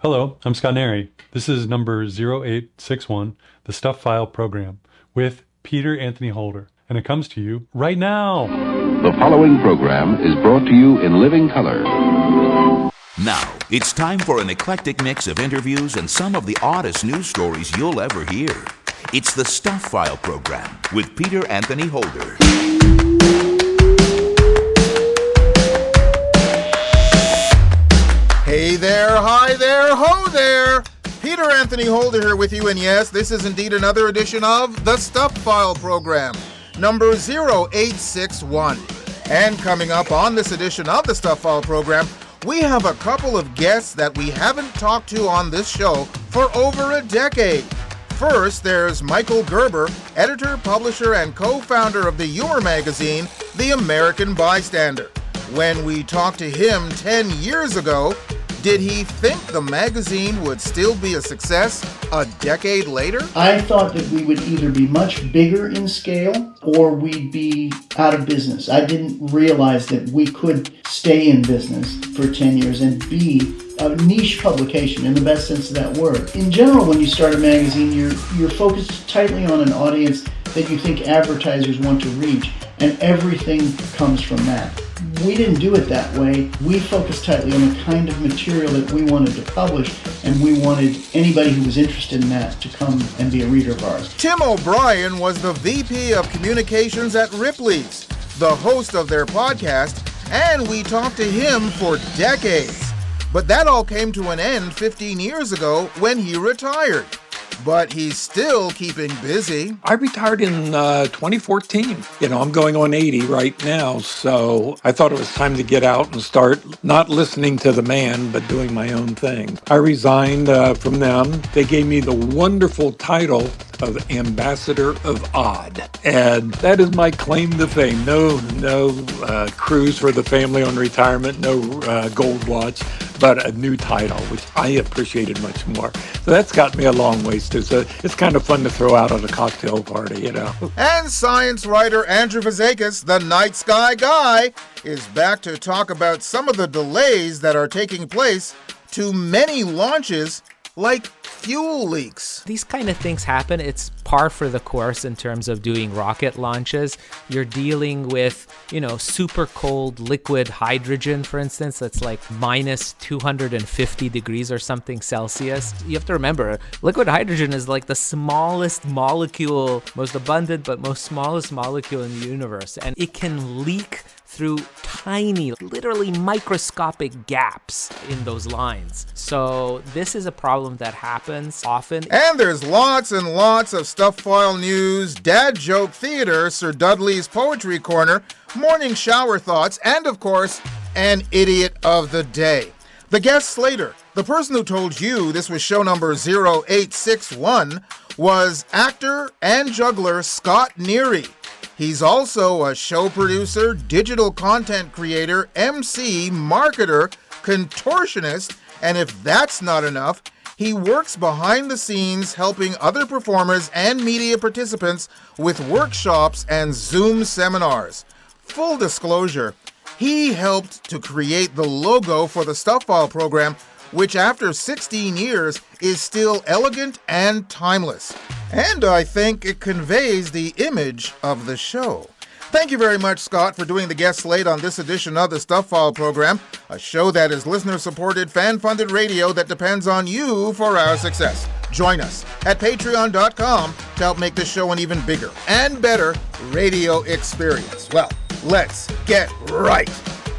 Hello, I'm Scott Neri. This is number 0861, the Stuff File Program, with Peter Anthony Holder, and it comes to you right now. The following program is brought to you in living color. Now, it's time for an eclectic mix of interviews and some of the oddest news stories you'll ever hear. It's the Stuff File Program with Peter Anthony Holder. Hey there, hi there, ho there! Peter Anthony Holder here with you, and yes, this is indeed another edition of the Stuff File Program, number 0861. And coming up on this edition of the Stuff File Program, we have a couple of guests that we haven't talked to on this show for over a decade. First, there's Michael Gerber, editor, publisher, and co-founder of the humor magazine, The American Bystander. When we talked to him 10 years ago, did he think the magazine would still be a success a decade later? I thought that we would either be much bigger in scale or we'd be out of business. I didn't realize that we could stay in business for 10 years and be a niche publication in the best sense of that word. In general, when you start a magazine, you're focused tightly on an audience that you think advertisers want to reach, and everything comes from that. We didn't do it that way. We focused tightly on the kind of material that we wanted to publish, and we wanted anybody who was interested in that to come and be a reader of ours. Tim O'Brien was the VP of Communications at Ripley's, the host of their podcast, and we talked to him for decades. But that all came to an end 15 years ago when he retired. But he's still keeping busy. I retired in 2014. I'm going on 80 right now, so I thought it was time to get out and start not listening to the man, but doing my own thing. I resigned from them. They gave me the wonderful title of Ambassador of Odd, and that is my claim to fame. No cruise for the family on retirement, no gold watch, but a new title, which I appreciated much more. So that's got me a long ways too. So it's kind of fun to throw out at a cocktail party, And science writer Andrew Fazekas, the night sky guy, is back to talk about some of the delays that are taking place to many launches, like fuel leaks. These kind of things happen. It's par for the course in terms of doing rocket launches. You're dealing with, super cold liquid hydrogen, for instance, that's like minus 250 degrees or something Celsius. You have to remember, liquid hydrogen is like the smallest molecule, most abundant, but most smallest molecule in the universe. And it can leak through tiny, literally microscopic gaps in those lines. So this is a problem that happens often. And there's lots and lots of Stuff File news, dad joke theater, Sir Dudley's Poetry Corner, morning shower thoughts, and of course, an idiot of the day. The guest slater, the person who told you this was show number 0861, was actor and juggler Scott Neri. He's also a show producer, digital content creator, MC, marketer, contortionist, and if that's not enough, he works behind the scenes helping other performers and media participants with workshops and Zoom seminars. Full disclosure, he helped to create the logo for the Stuff File program, which after 16 years is still elegant and timeless. And I think it conveys the image of the show. Thank you very much, Scott, for doing the guest slate on this edition of the Stuff File program, a show that is listener-supported, fan-funded radio that depends on you for our success. Join us at patreon.com to help make this show an even bigger and better radio experience. Well, let's get right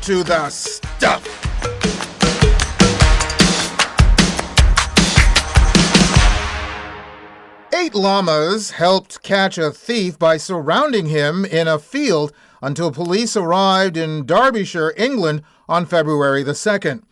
to the stuff. Eight llamas helped catch a thief by surrounding him in a field until police arrived in Derbyshire, England on February the 2nd.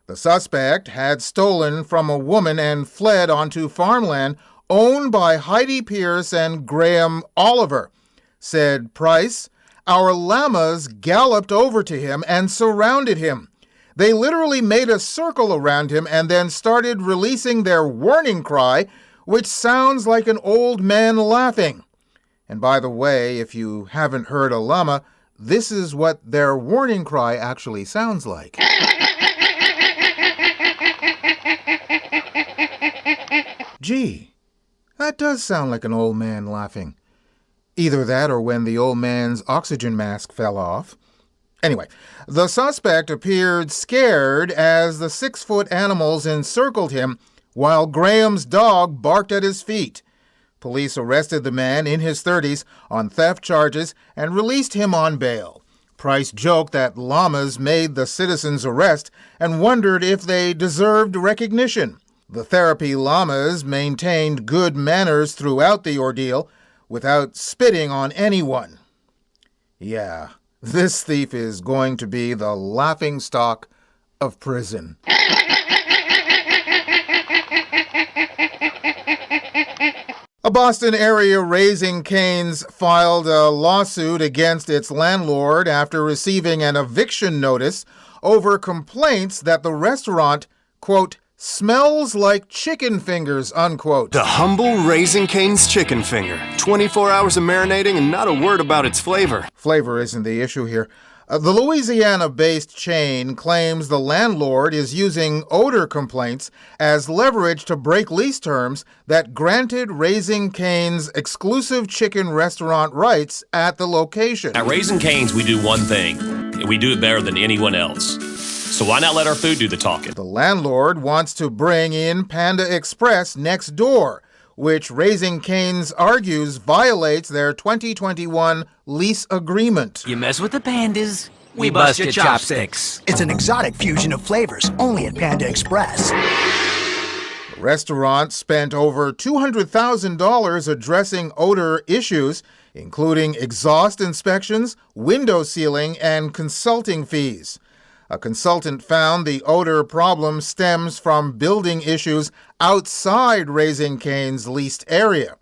The suspect had stolen from a woman and fled onto farmland owned by Heidi Pierce and Graham Oliver. Said Price, "Our llamas galloped over to him and surrounded him. They literally made a circle around him and then started releasing their warning cry, which sounds like an old man laughing. And by the way, if you haven't heard a llama, this is what their warning cry actually sounds like." Gee, that does sound like an old man laughing. Either that or when the old man's oxygen mask fell off. Anyway, the suspect appeared scared as the 6-foot animals encircled him while Graham's dog barked at his feet. Police arrested the man in his 30s on theft charges and released him on bail. Price joked that llamas made the citizens' arrest and wondered if they deserved recognition. The therapy llamas maintained good manners throughout the ordeal without spitting on anyone. Yeah, this thief is going to be the laughingstock of prison. A Boston area Raising Cane's filed a lawsuit against its landlord after receiving an eviction notice over complaints that the restaurant, quote, smells like chicken fingers, unquote. The humble Raising Cane's chicken finger. 24 hours of marinating and not a word about its flavor. Flavor isn't the issue here. The Louisiana-based chain claims the landlord is using odor complaints as leverage to break lease terms that granted Raising Cane's exclusive chicken restaurant rights at the location. At Raising Cane's, we do one thing, and we do it better than anyone else. So why not let our food do the talking? The landlord wants to bring in Panda Express next door, which Raising Cane's argues violates their 2021 lease agreement. You mess with the pandas, we bust your chopsticks. It's an exotic fusion of flavors, only at Panda Express. The restaurant spent over $200,000 addressing odor issues, including exhaust inspections, window sealing, and consulting fees. A consultant found the odor problem stems from building issues outside Raising Cane's leased area.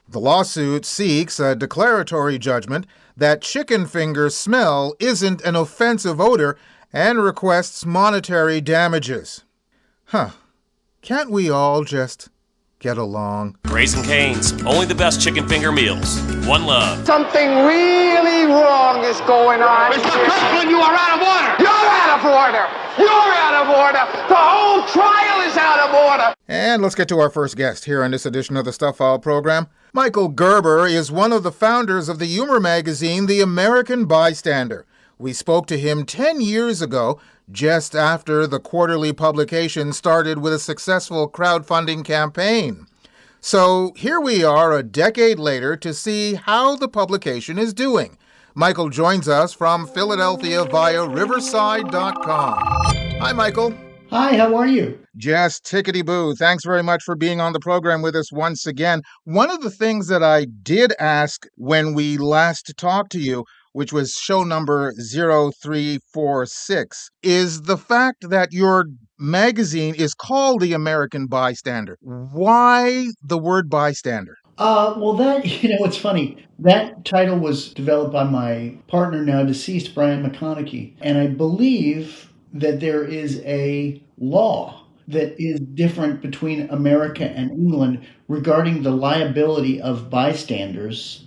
The lawsuit seeks a declaratory judgment that chicken finger smell isn't an offensive odor and requests monetary damages. Can't we all just get along? Raising Cane's, only the best chicken finger meals. One love. Something really wrong is going on. Mr. Kirkland, you are out of order! You're out of order! You're out of order! The whole trial is out of order! And let's get to our first guest here on this edition of the Stuff File program. Michael Gerber is one of the founders of the humor magazine The American Bystander. We spoke to him 10 years ago, just after the quarterly publication started with a successful crowdfunding campaign. So here we are a decade later to see how the publication is doing. Michael joins us from Philadelphia via Riverside.com. Hi, Michael. Hi, how are you? Just tickety-boo. Thanks very much for being on the program with us once again. One of the things that I did ask when we last talked to you, which was show number 0346, is the fact that your magazine is called The American Bystander. Why the word bystander? It's funny. That title was developed by my partner, now deceased, Brian McConaughey. And I believe that there is a law that is different between America and England regarding the liability of bystanders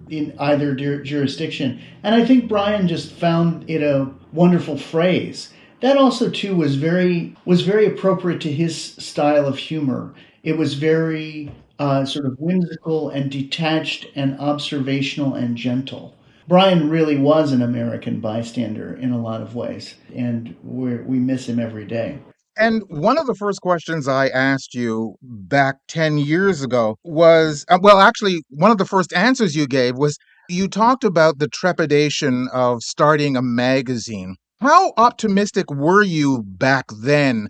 in either jurisdiction. And I think Brian just found it a wonderful phrase. That also, too, was very appropriate to his style of humor. It was very sort of whimsical and detached and observational and gentle. Brian really was an American bystander in a lot of ways, and we miss him every day. And one of the first questions I asked you back 10 years ago was, one of the first answers you gave was you talked about the trepidation of starting a magazine. How optimistic were you back then?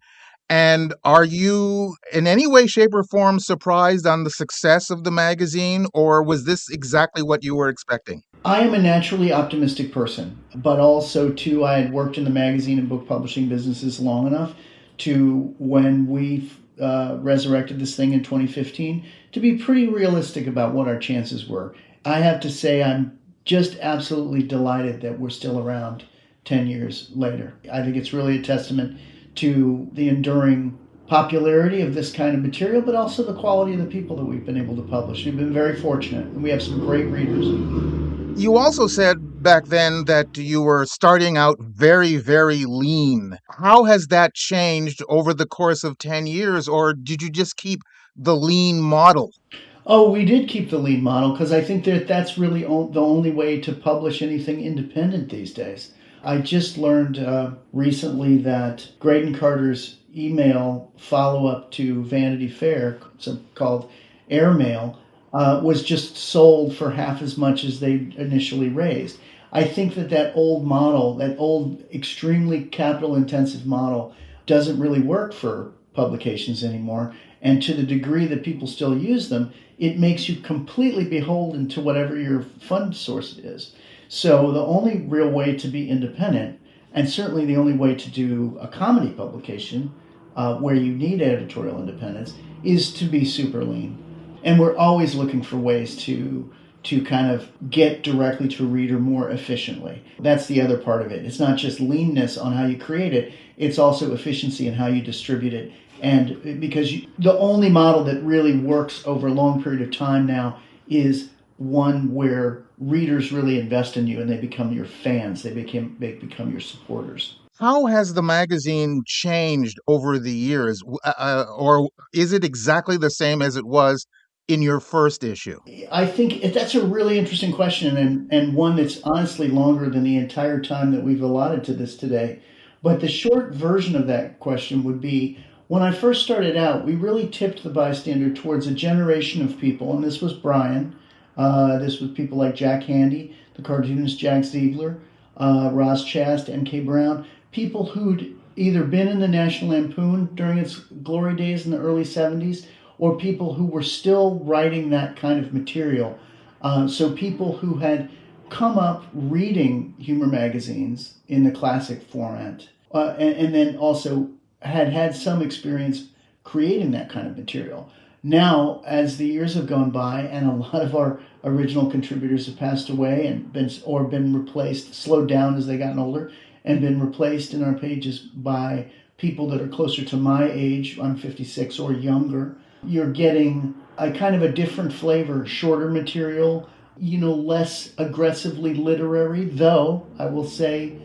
And are you in any way, shape, or form surprised on the success of the magazine, or was this exactly what you were expecting? I am a naturally optimistic person, but also, too, I had worked in the magazine and book publishing businesses long enough to, when we resurrected this thing in 2015, to be pretty realistic about what our chances were. I have to say I'm just absolutely delighted that we're still around 10 years later. I think it's really a testament to the enduring popularity of this kind of material, but also the quality of the people that we've been able to publish. We've been very fortunate, and we have some great readers. You also said back then that you were starting out very, very lean. How has that changed over the course of 10 years, or did you just keep the lean model? Oh, we did keep the lean model because I think that that's really the only way to publish anything independent these days. I just learned recently that Graydon Carter's email follow up to Vanity Fair, called Airmail, was just sold for half as much as they initially raised. I think that that old model, that old extremely capital intensive model, doesn't really work for publications anymore. And to the degree that people still use them, it makes you completely beholden to whatever your fund source is. So the only real way to be independent, and certainly the only way to do a comedy publication where you need editorial independence, is to be super lean. And we're always looking for ways to kind of get directly to a reader more efficiently. That's the other part of it. It's not just leanness on how you create it, it's also efficiency in how you distribute it. And because the only model that really works over a long period of time now is one where readers really invest in you and they become your fans, they become your supporters. How has the magazine changed over the years? Or is it exactly the same as it was in your first issue? I think that's a really interesting question, and one that's honestly longer than the entire time that we've allotted to this today. But the short version of that question would be, when I first started out, we really tipped the bystander towards a generation of people, and this was Brian. This was people like Jack Handy, the cartoonist Jack Ziegler, Ross Chast, M.K. Brown, people who'd either been in the National Lampoon during its glory days in the early 70s, or people who were still writing that kind of material. So people who had come up reading humor magazines in the classic format, and then also had some experience creating that kind of material. Now, as the years have gone by and a lot of our original contributors have passed away and been replaced, slowed down as they gotten older, and been replaced in our pages by people that are closer to my age, I'm 56 or younger, you're getting a kind of a different flavor, shorter material, less aggressively literary, though I will say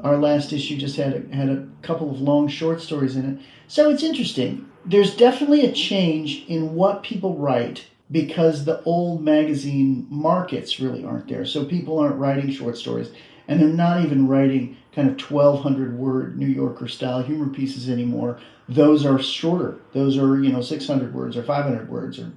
our last issue just had a couple of long short stories in it. So it's interesting. There's definitely a change in what people write because the old magazine markets really aren't there. So people aren't writing short stories, and they're not even writing kind of 1,200 word New Yorker style humor pieces anymore. Those are shorter. Those are 600 words or 500 words or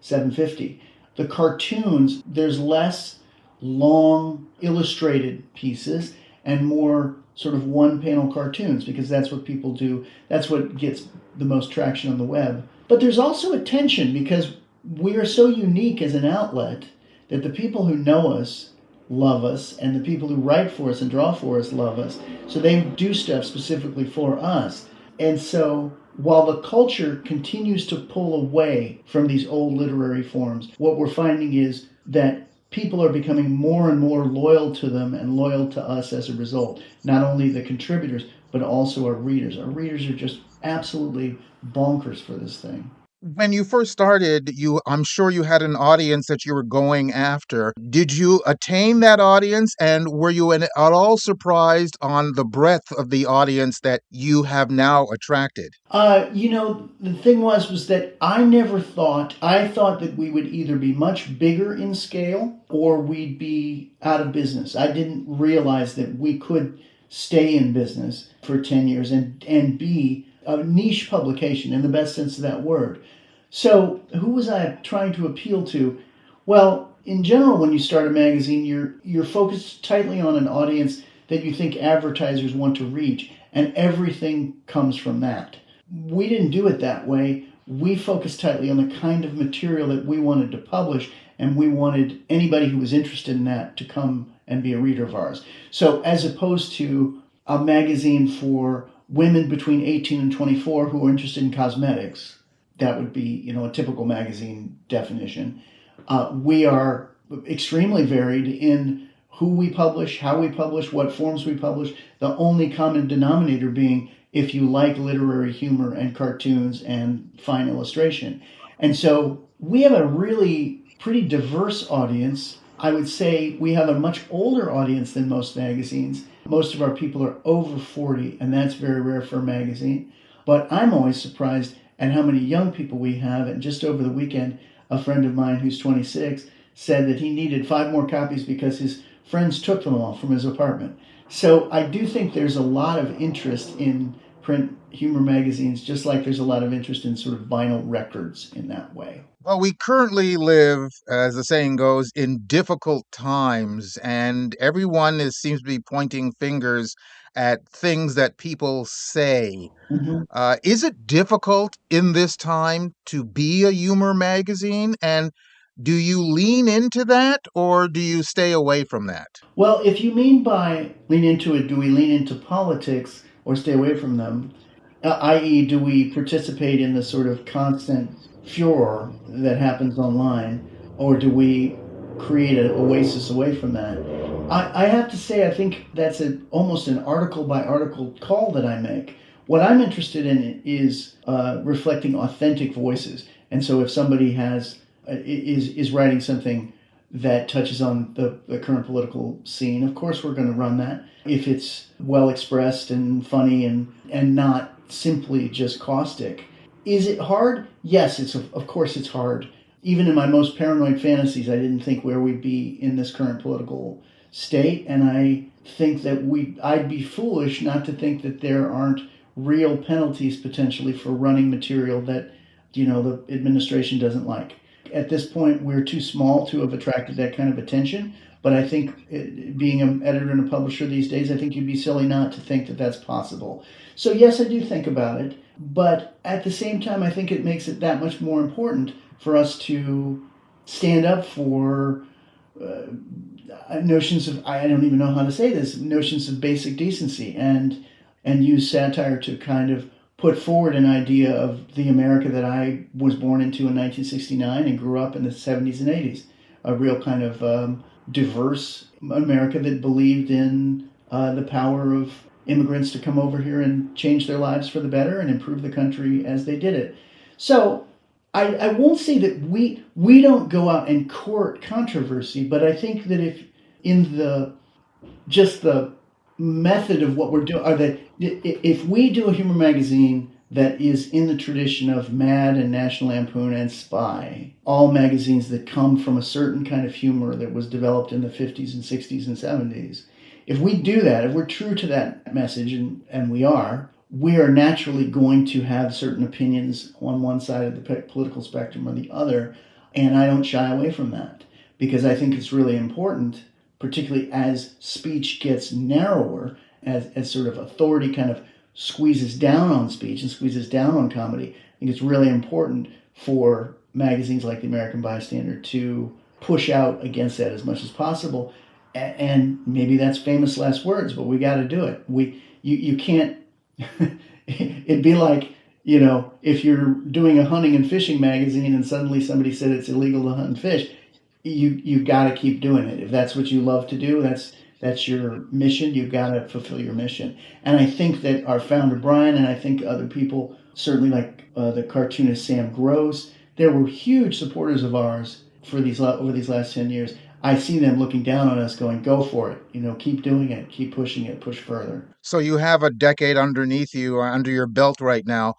750. The cartoons, there's less long illustrated pieces and more sort of one panel cartoons because that's what people do. That's what gets the most traction on the web. But there's also a tension because we are so unique as an outlet that the people who know us love us and the people who write for us and draw for us love us. So they do stuff specifically for us. And so while the culture continues to pull away from these old literary forms, what we're finding is that people are becoming more and more loyal to them and loyal to us as a result. Not only the contributors, but also our readers. Our readers are just absolutely bonkers for this thing. When you first started, I'm sure you had an audience that you were going after. Did you attain that audience, and were you at all surprised on the breadth of the audience that you have now attracted? The thing was that I thought that we would either be much bigger in scale or we'd be out of business. I didn't realize that we could stay in business for 10 years and be a niche publication in the best sense of that word. So who was I trying to appeal to? Well, in general, when you start a magazine, you're focused tightly on an audience that you think advertisers want to reach, and everything comes from that. We didn't do it that way. We focused tightly on the kind of material that we wanted to publish, and we wanted anybody who was interested in that to come and be a reader of ours. So as opposed to a magazine for women between 18 and 24 who are interested in cosmetics, that would be, a typical magazine definition. We are extremely varied in who we publish, how we publish, what forms we publish, the only common denominator being if you like literary humor and cartoons and fine illustration. And so we have a really pretty diverse audience. I would say we have a much older audience than most magazines. Most of our people are over 40, and that's very rare for a magazine. But I'm always surprised at how many young people we have. And just over the weekend, a friend of mine who's 26 said that he needed 5 more copies because his friends took them all from his apartment. So I do think there's a lot of interest in print humor magazines, just like there's a lot of interest in sort of vinyl records in that way. Well, we currently live, as the saying goes, in difficult times, and everyone seems to be pointing fingers at things that people say. Mm-hmm. Is it difficult in this time to be a humor magazine? And do you lean into that or do you stay away from that? Well, if you mean by lean into it, do we lean into politics or stay away from them? I.e., do we participate in the sort of constant furor that happens online, or do we create an oasis away from that? I have to say, I think that's almost an article by article call that I make. What I'm interested in is reflecting authentic voices, and so if somebody is writing something that touches on the current political scene, of course we're going to run that. If it's well expressed and funny and not simply just caustic. Is it hard? Yes, of course it's hard. Even in my most paranoid fantasies, I didn't think where we'd be in this current political state, and I think that I'd be foolish not to think that there aren't real penalties potentially for running material that, the administration doesn't like. At this point, we're too small to have attracted that kind of attention. But I think being an editor and a publisher these days, I think you'd be silly not to think that that's possible. So yes, I do think about it. But at the same time, I think it makes it that much more important for us to stand up for notions of, I don't even know how to say this, notions of basic decency and use satire to kind of put forward an idea of the America that I was born into in 1969 and grew up in the 70s and 80s. A real kind of diverse America that believed in the power of immigrants to come over here and change their lives for the better and improve the country as they did it. So I won't say that we don't go out and court controversy, but I think that if in the method of what we're doing, or that if we do a humor magazine that is in the tradition of Mad and National Lampoon and Spy, all magazines that come from a certain kind of humor that was developed in the 50s and 60s and 70s. If we do that, if we're true to that message, and we are naturally going to have certain opinions on one side of the political spectrum or the other, and I don't shy away from that because I think it's really important, particularly as speech gets narrower, as sort of authority kind of squeezes down on speech and squeezes down on comedy. I think it's really important for magazines like the American Bystander to push out against that as much as possible. And maybe that's famous last words, but we got to do it. You can't. It'd be like, if you're doing a hunting and fishing magazine and suddenly somebody said it's illegal to hunt and fish, you got to keep doing it. If that's what you love to do, that's your mission. You've got to fulfill your mission. And I think that our founder, Brian, and I think other people, certainly like the cartoonist Sam Gross, there were huge supporters of ours over these last 10 years. I see them looking down on us going, go for it. Keep doing it. Keep pushing it. Push further. So you have a decade underneath you, under your belt right now.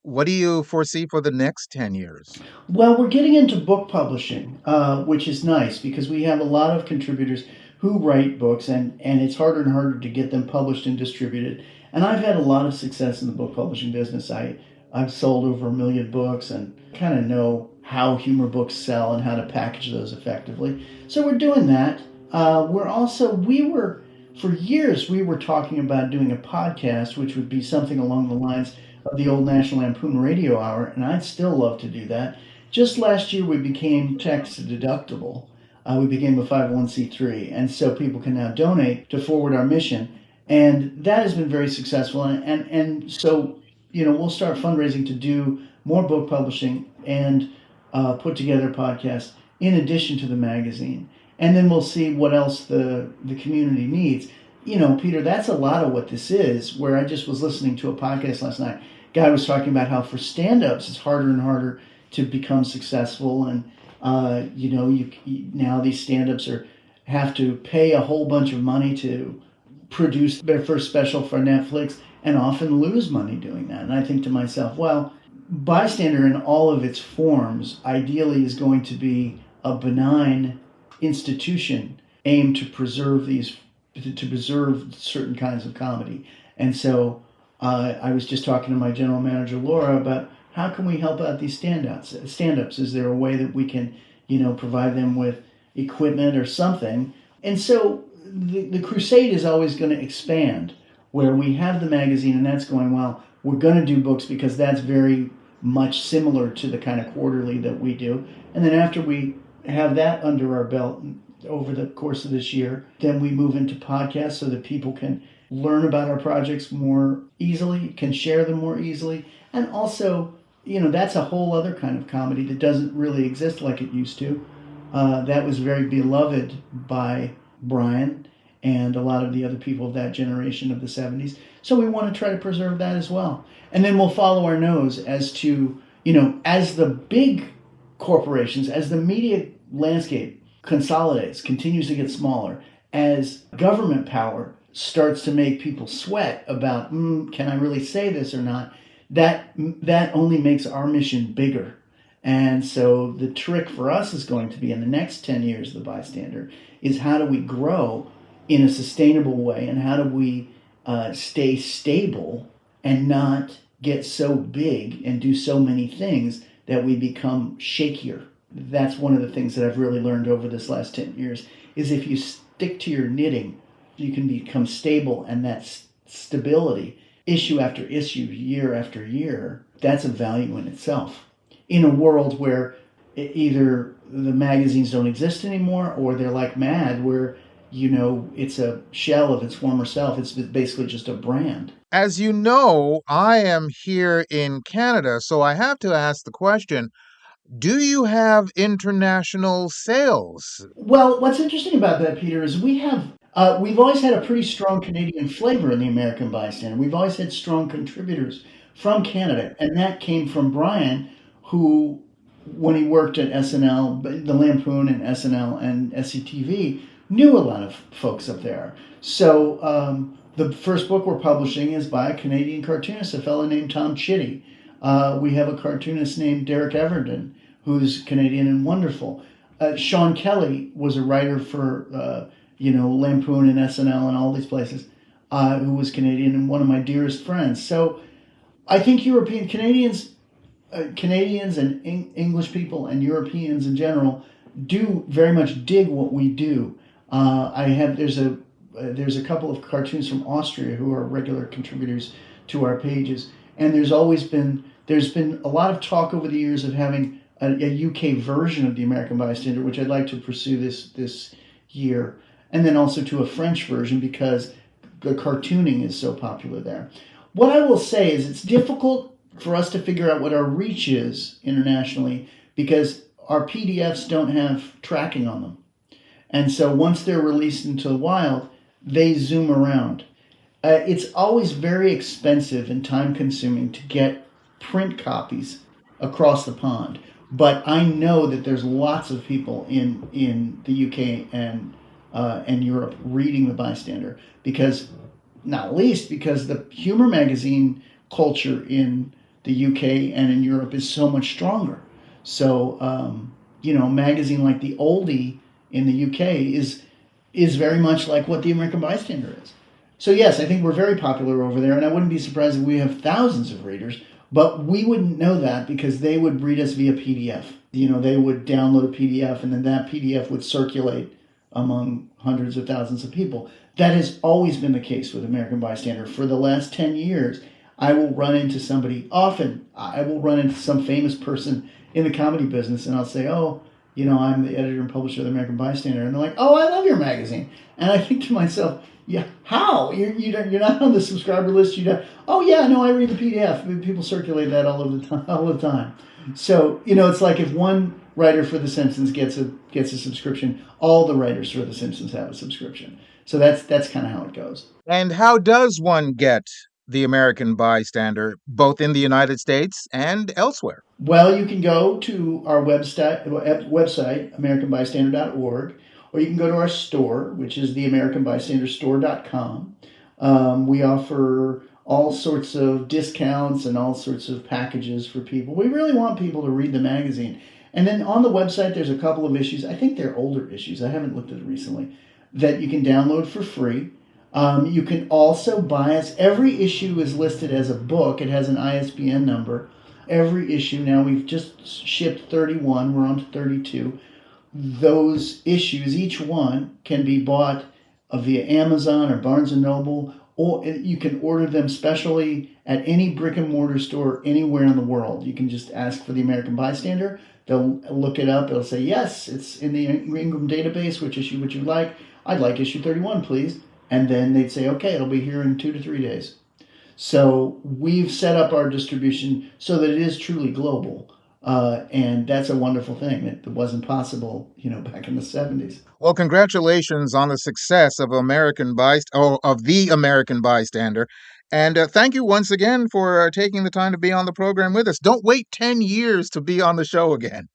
What do you foresee for the next 10 years? Well, we're getting into book publishing, which is nice because we have a lot of contributors who write books, and it's harder and harder to get them published and distributed. And I've had a lot of success in the book publishing business. I've sold over 1 million books and kind of know how humor books sell and how to package those effectively. So we're doing that. For years, we were talking about doing a podcast, which would be something along the lines of the old National Lampoon Radio Hour, and I'd still love to do that. Just last year, we became tax deductible. We became a 501c3, and so people can now donate to forward our mission. And that has been very successful. And so, we'll start fundraising to do more book publishing and put together podcasts in addition to the magazine. And then we'll see what else the community needs. Peter, that's a lot of what this is, where I just was listening to a podcast last night. Guy was talking about how for stand-ups, it's harder and harder to become successful. Now these stand-ups have to pay a whole bunch of money to produce their first special for Netflix and often lose money doing that. And I think to myself, well, Bystander in all of its forms ideally is going to be a benign institution aimed to preserve certain kinds of comedy. And so I was just talking to my general manager Laura about how can we help out these stand-ups. Is there a way that we can, provide them with equipment or something? And so the crusade is always going to expand, where we have the magazine and that's going, well, we're going to do books because that's very much similar to the kind of quarterly that we do. And then after we have that under our belt over the course of this year, then we move into podcasts so that people can learn about our projects more easily, can share them more easily. And also, that's a whole other kind of comedy that doesn't really exist like it used to. That was very beloved by Brian and a lot of the other people of that generation of the 70s. So we want to try to preserve that as well. And then we'll follow our nose as to, as the big corporations, as the media landscape consolidates, continues to get smaller, as government power starts to make people sweat about, can I really say this or not? That only makes our mission bigger. And so the trick for us is going to be in the next 10 years of the Bystander is how do we grow in a sustainable way, and how do we stay stable and not get so big and do so many things that we become shakier. That's one of the things that I've really learned over this last 10 years is if you stick to your knitting, you can become stable, and that stability, issue after issue, year after year, that's a value in itself. In a world where either the magazines don't exist anymore or they're like Mad, where it's a shell of its former self. It's basically just a brand. As you know, I am here in Canada, so I have to ask the question, do you have international sales? Well, what's interesting about that, Peter, is we've always had a pretty strong Canadian flavor in the American Bystander. We've always had strong contributors from Canada, and that came from Brian, who, when he worked at SNL, the Lampoon and SNL and SCTV, knew a lot of folks up there. So the first book we're publishing is by a Canadian cartoonist, a fellow named Tom Chitty. We have a cartoonist named Derek Everton, who's Canadian and wonderful. Sean Kelly was a writer for Lampoon and SNL and all these places, who was Canadian and one of my dearest friends. So I think Canadians and English people and Europeans in general do very much dig what we do. There's a couple of cartoons from Austria who are regular contributors to our pages, and there's been a lot of talk over the years of having a UK version of the American Bystander, which I'd like to pursue this year, and then also to a French version because the cartooning is so popular there. What I will say is it's difficult for us to figure out what our reach is internationally because our PDFs don't have tracking on them. And so once they're released into the wild, they zoom around. It's always very expensive and time-consuming to get print copies across the pond. But I know that there's lots of people in the UK and Europe reading The Bystander because, not least because the humor magazine culture in the UK and in Europe is so much stronger. So, a magazine like The Oldie in the UK is very much like what the American Bystander is. So yes, I think we're very popular over there, and I wouldn't be surprised if we have thousands of readers, but we wouldn't know that because they would read us via PDF. They would download a PDF, and then that PDF would circulate among hundreds of thousands of people. That has always been the case with American Bystander. For the last 10 years, I will run into somebody, often I will run into some famous person in the comedy business, and I'll say, I'm the editor and publisher of the American Bystander. And they're like, I love your magazine. And I think to myself, yeah, how? You're not on the subscriber list? I read the PDF. People circulate that all the time. So, it's like if one writer for The Simpsons gets a subscription, all the writers for The Simpsons have a subscription. So that's kind of how it goes. And how does one get the American Bystander, both in the United States and elsewhere? Well, you can go to our website, AmericanBystander.org, or you can go to our store, which is the AmericanBystanderStore.com. We offer all sorts of discounts and all sorts of packages for people. We really want people to read the magazine. And then on the website, there's a couple of issues. I think they're older issues. I haven't looked at it recently. That you can download for free. You can also buy us. Every issue is listed as a book. It has an ISBN number. Every issue, now we've just shipped 31, we're on to 32. Those issues, each one, can be bought via Amazon or Barnes & Noble, or you can order them specially at any brick and mortar store anywhere in the world. You can just ask for the American Bystander. They'll look it up. They'll say, yes, it's in the Ingram database. Which issue would you like? I'd like issue 31, please. And then they'd say, okay, it'll be here in 2 to 3 days. So we've set up our distribution so that it is truly global. And that's a wonderful thing. It wasn't possible, back in the 70s. Well, congratulations on the success of the American Bystander. And thank you once again for taking the time to be on the program with us. Don't wait 10 years to be on the show again.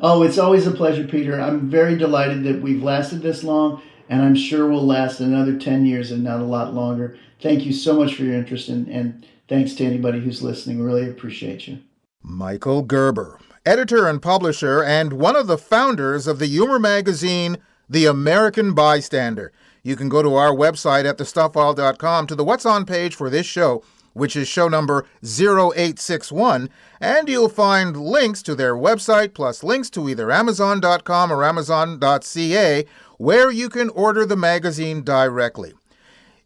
Oh, it's always a pleasure, Peter. I'm very delighted that we've lasted this long, and I'm sure we'll last another 10 years and not a lot longer. Thank you so much for your interest, and thanks to anybody who's listening. Really appreciate you. Michael Gerber, editor and publisher, and one of the founders of the humor magazine, The American Bystander. You can go to our website at thestufffile.com to the What's On page for this show, which is show number 0861, and you'll find links to their website, plus links to either Amazon.com or Amazon.ca, where you can order the magazine directly.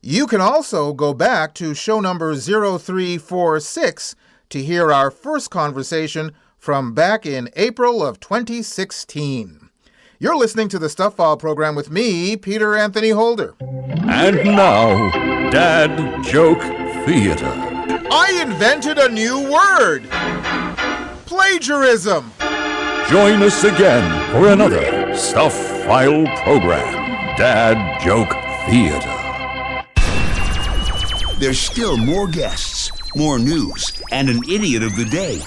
You can also go back to show number 0346 to hear our first conversation from back in April of 2016. You're listening to the Stuff File program with me, Peter Anthony Holder. And now, Dad Joke Theater. I invented a new word. Plagiarism. Join us again for another Stuff File program, Dad Joke Theater. There's still more guests, more news, and an idiot of the day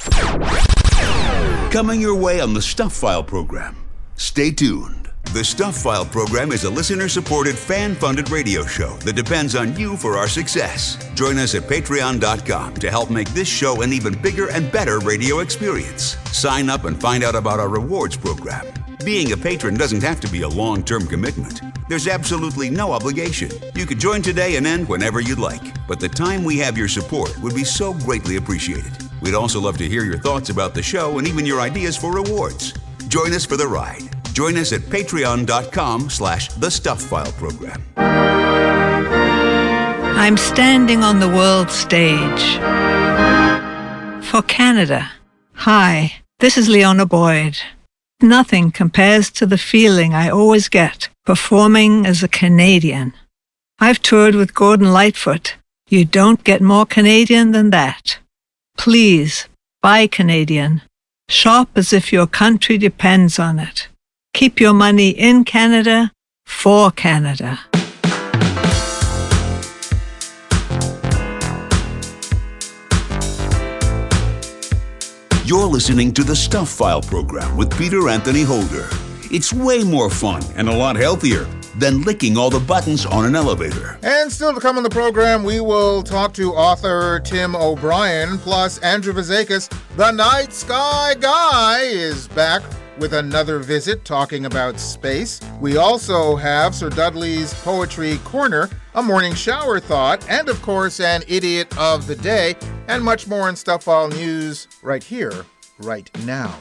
coming your way on the Stuff File program. Stay tuned. The Stuff File program is a listener-supported, fan-funded radio show that depends on you for our success. Join us at patreon.com to help make this show an even bigger and better radio experience. Sign up and find out about our rewards program. Being a patron doesn't have to be a long-term commitment. There's absolutely no obligation. You could join today and end whenever you'd like, but the time we have your support would be so greatly appreciated. We'd also love to hear your thoughts about the show and even your ideas for rewards. Join us for the ride. Join us at patreon.com/thestufffileprogram program. I'm standing on the world stage for Canada. Hi, this is Leona Boyd. Nothing compares to the feeling I always get performing as a Canadian. I've toured with Gordon Lightfoot. You don't get more Canadian than that. Please, buy Canadian. Shop as if your country depends on it. Keep your money in Canada, for Canada. You're listening to the Stuff File program with Peter Anthony Holder. It's way more fun and a lot healthier than licking all the buttons on an elevator. And still to come on the program, we will talk to author Tim O'Brien, plus Andrew Fazekas, the Night Sky Guy, is back with another visit talking about space. We also have Sir Dudley's Poetry Corner, a morning shower thought, and of course an idiot of the day, and much more in Stuff File News right here, right now.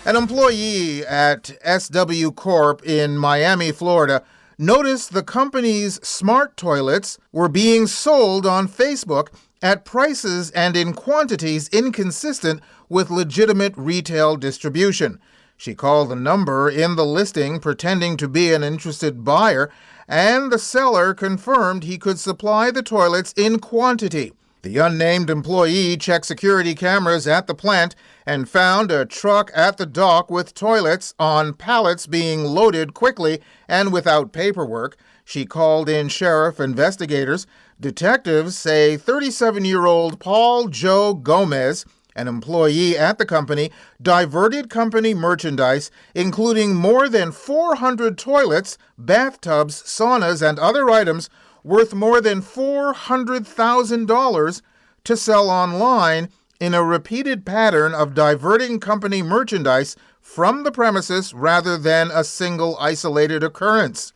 An employee at SW Corp in Miami, Florida, noticed the company's smart toilets were being sold on Facebook at prices and in quantities inconsistent with legitimate retail distribution. She called the number in the listing pretending to be an interested buyer, and the seller confirmed he could supply the toilets in quantity. The unnamed employee checked security cameras at the plant and found a truck at the dock with toilets on pallets being loaded quickly and without paperwork. She called in sheriff investigators. Detectives say 37-year-old Paul Joe Gomez An employee at the company diverted company merchandise, including more than 400 toilets, bathtubs, saunas, and other items worth more than $400,000 to sell online in a repeated pattern of diverting company merchandise from the premises rather than a single isolated occurrence.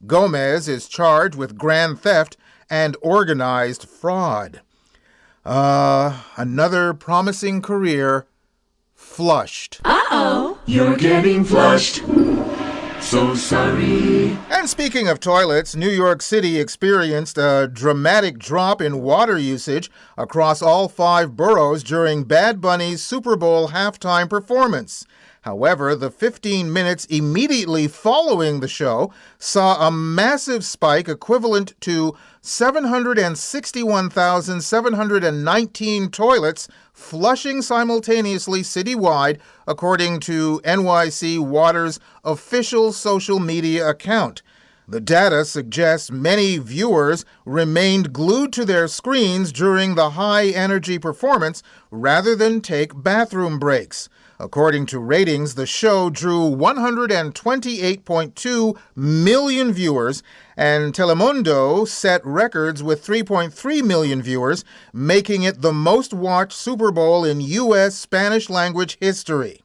Gomez is charged with grand theft and organized fraud. Another promising career flushed. Uh-oh. You're getting flushed. So sorry. And speaking of toilets, New York City experienced a dramatic drop in water usage across all 5 boroughs during Bad Bunny's Super Bowl halftime performance. However, the 15 minutes immediately following the show saw a massive spike equivalent to 761,719 toilets flushing simultaneously citywide, according to NYC Water's official social media account. The data suggests many viewers remained glued to their screens during the high-energy performance rather than take bathroom breaks. According to ratings, the show drew 128.2 million viewers, and Telemundo set records with 3.3 million viewers, making it the most-watched Super Bowl in U.S. Spanish-language history.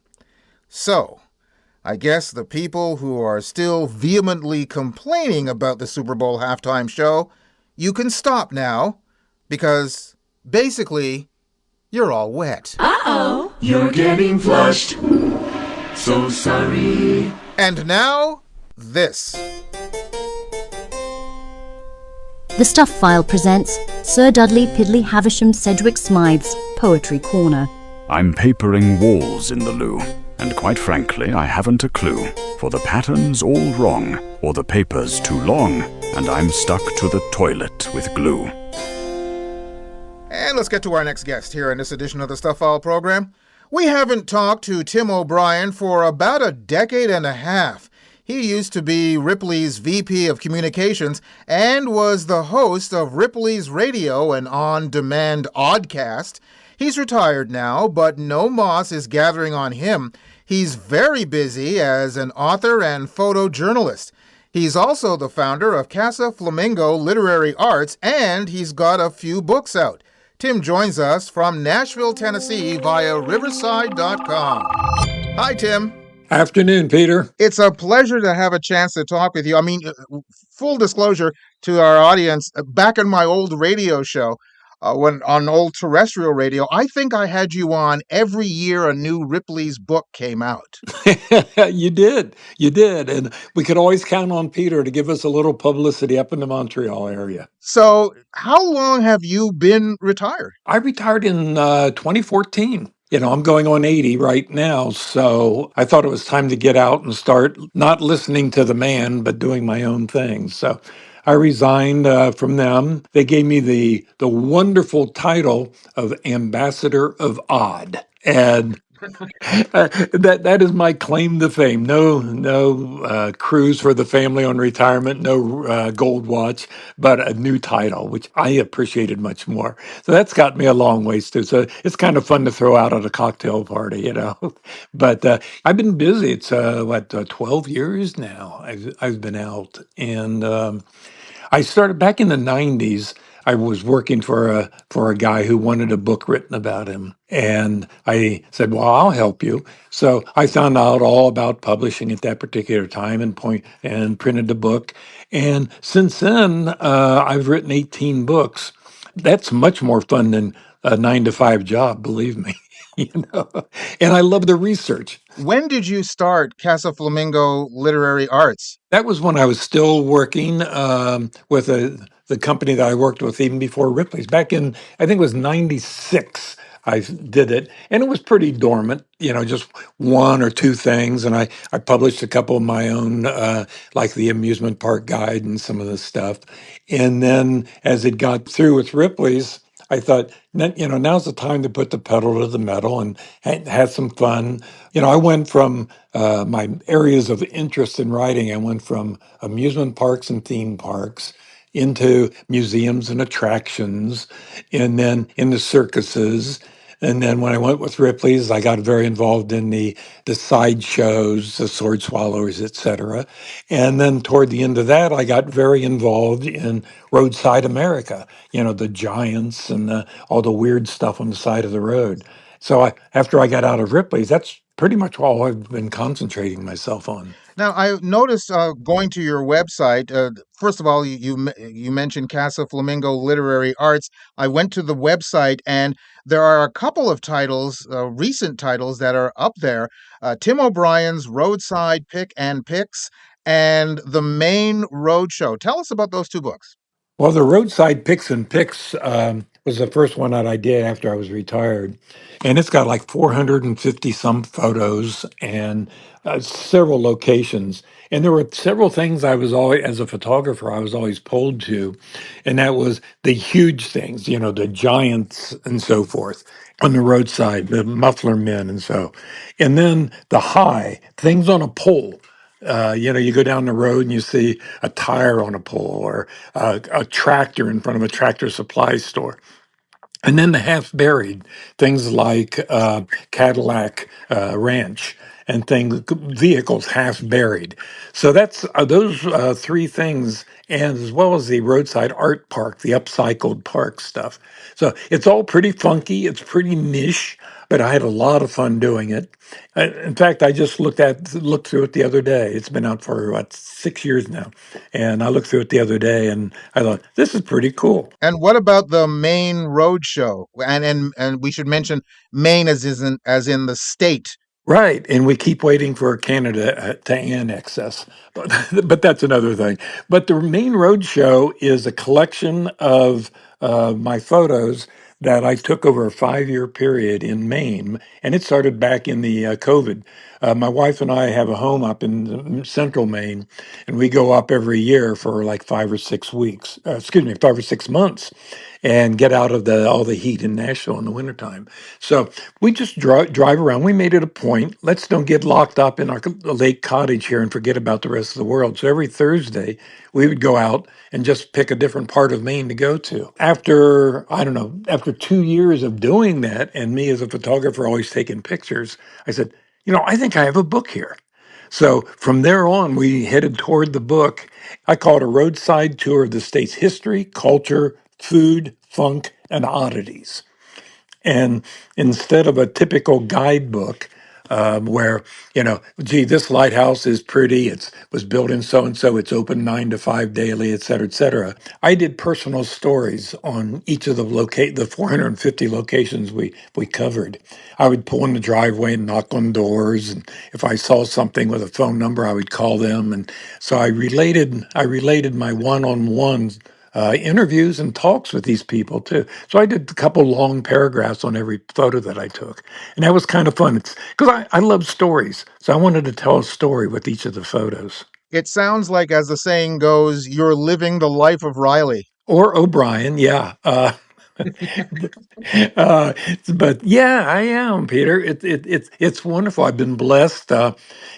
So, I guess the people who are still vehemently complaining about the Super Bowl halftime show, you can stop now, because basically, you're all wet. Uh-oh. You're getting flushed. So sorry. And now, this. The Stuff File presents Sir Dudley Piddly Havisham Sedgwick Smythe's Poetry Corner. I'm papering walls in the loo, and quite frankly, I haven't a clue, for the pattern's all wrong, or the paper's too long, and I'm stuck to the toilet with glue. And let's get to our next guest here in this edition of the Stuff File program. We haven't talked to Tim O'Brien for about a decade and a half. He used to be Ripley's VP of Communications and was the host of Ripley's Radio, an on-demand oddcast. He's retired now, but no moss is gathering on him. He's very busy as an author and photojournalist. He's also the founder of Casa Flamingo Literary Arts, and he's got a few books out. Tim joins us from Nashville, Tennessee via Riverside.com. Hi, Tim. Afternoon, Peter. It's a pleasure to have a chance to talk with you. I mean, full disclosure to our audience, back in my old radio show, when on old terrestrial radio, I think I had you on every year a new Ripley's book came out. You did. And we could always count on Peter to give us a little publicity up in the Montreal area. So how long have you been retired? I retired in 2014. I'm going on 80 right now, so I thought it was time to get out and start not listening to the man, but doing my own thing. So I resigned from them. They gave me the wonderful title of Ambassador of Odd. And that is my claim to fame. No cruise for the family on retirement, no gold watch, but a new title, which I appreciated much more. So that's got me a long ways too. So it's kind of fun to throw out at a cocktail party, But I've been busy. It's 12 years now. I've been out, and I started back in the 90s. I was working for a guy who wanted a book written about him. And I said, well, I'll help you. So I found out all about publishing at that particular time and printed the book. And since then, I've written 18 books. That's much more fun than a 9-to-5 job, believe me. And I love the research. When did you start Casa Flamingo Literary Arts? That was when I was still working with the company that I worked with even before Ripley's. Back in, I think it was 96, I did it. And it was pretty dormant, just one or two things. And I published a couple of my own, like the Amusement Park Guide and some of the stuff. And then as it got through with Ripley's, I thought, now's the time to put the pedal to the metal and have some fun. I went from my areas of interest in writing, I went from amusement parks and theme parks into museums and attractions, and then into circuses, And then when I went with Ripley's, I got very involved in the side shows, the Sword Swallowers, etc. And then toward the end of that, I got very involved in Roadside America, the giants and all the weird stuff on the side of the road. So after I got out of Ripley's, that's pretty much all I've been concentrating myself on. Now, I noticed going to your website. First of all, you mentioned Casa Flamingo Literary Arts. I went to the website, and there are a couple of titles, recent titles, that are up there. Tim O'Brien's Roadside Pick and Picks and The Maine Roadshow. Tell us about those two books. Well, the Roadside Picks and Picks was the first one that I did after I was retired. And it's got like 450 some photos and several locations. And there were several things I was always, as a photographer, I was always pulled to. And that was the huge things, the giants and so forth on the roadside, the muffler men and so. And then the high, things on a pole. You go down the road and you see a tire on a pole or a tractor in front of a tractor supply store. And then the half buried things like Cadillac Ranch and vehicles half buried. So that's those three things, and as well as the roadside art park, the upcycled park stuff. So it's all pretty funky. It's pretty niche, but I had a lot of fun doing it. In fact, I just looked through it the other day. It's been out for about 6 years now, and I looked through it the other day, and I thought this is pretty cool. And what about the Maine Roadshow? And we should mention Maine as in the state. Right, and we keep waiting for Canada to annex us, but but that's another thing. But the main road show is a collection of my photos that I took over a 5 year period in Maine, and it started back in the COVID. My wife and I have a home up in central Maine, and we go up every year for like 5 or 6 weeks. Excuse me, 5 or 6 months, and get out of all the heat in Nashville in the wintertime. So we just drive around. We made it a point. Let's don't get locked up in our lake cottage here and forget about the rest of the world. So every Thursday, we would go out and just pick a different part of Maine to go to. After, I don't know, after 2 years of doing that, and me as a photographer always taking pictures, I said, I think I have a book here. So from there on, we headed toward the book. I call it a roadside tour of the state's history, culture, food, funk, and oddities. And instead of a typical guidebook where, gee, this lighthouse is pretty, it was built in so and so, it's open 9 to 5 daily, et cetera, et cetera. I did personal stories on each of the 450 locations we covered. I would pull in the driveway and knock on doors, and if I saw something with a phone number, I would call them. And so I related my one-on-one interviews and talks with these people too. So I did a couple long paragraphs on every photo that I took, and that was kind of fun. It's because I love stories, so I wanted to tell a story with each of the photos. It sounds like, as the saying goes, you're living the life of Riley. Or O'Brien, yeah. Uh, but yeah, I am, Peter. It's wonderful. I've been blessed.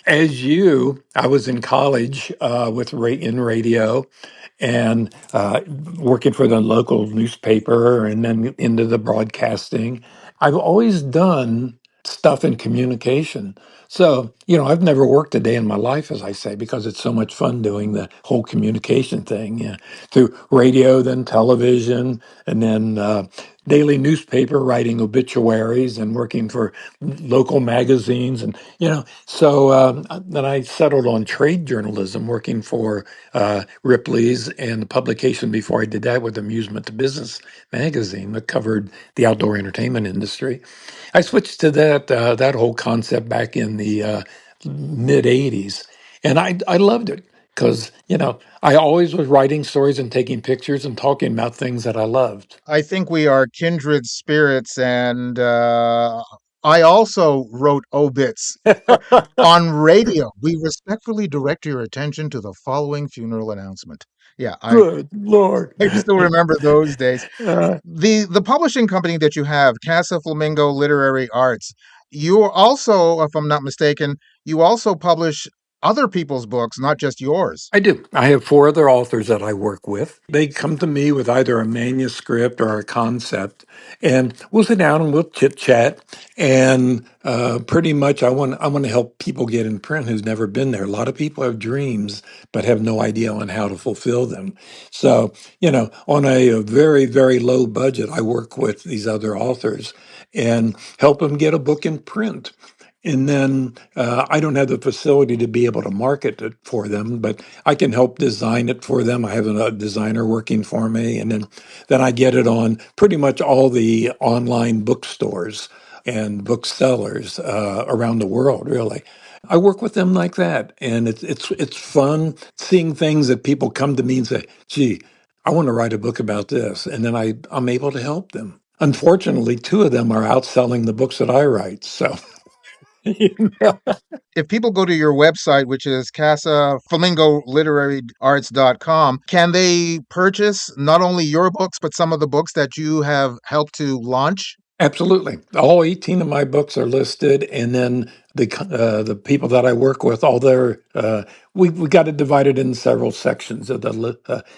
As you, I was in college in radio, and working for the local newspaper, and then into the broadcasting. I've always done stuff in communication. So, I've never worked a day in my life, as I say, because it's so much fun doing the whole communication thing, through radio, then television, and then daily newspaper, writing obituaries and working for local magazines. And, then I settled on trade journalism, working for Ripley's, and the publication before I did that with Amusement to Business magazine that covered the outdoor entertainment industry. I switched to that whole concept back in the mid '80s, and I loved it because I always was writing stories and taking pictures and talking about things that I loved. I think we are kindred spirits, and I also wrote obits on radio. We respectfully direct your attention to the following funeral announcement. Yeah, Good Lord. I still remember those days. The publishing company that you have, Casa Flamingo Literary Arts, you also, if I'm not mistaken, you also publish other people's books, not just yours. I do. I have 4 other authors that I work with. They come to me with either a manuscript or a concept, and we'll sit down and we'll chit chat. And pretty much, I want to help people get in print who's never been there. A lot of people have dreams but have no idea on how to fulfill them. So, on a very, very low budget, I work with these other authors and help them get a book in print. And then I don't have the facility to be able to market it for them, but I can help design it for them. I have a designer working for me, and then I get it on pretty much all the online bookstores and booksellers around the world. Really, I work with them like that, and it's fun seeing things that people come to me and say, "Gee, I want to write a book about this," and then I'm able to help them. Unfortunately, 2 of them are outselling the books that I write, so. If people go to your website, which is casaflamingoliteraryarts.com, can they purchase not only your books, but some of the books that you have helped to launch? Absolutely. All 18 of my books are listed, and then the people that I work with, all their we got it divided in several sections of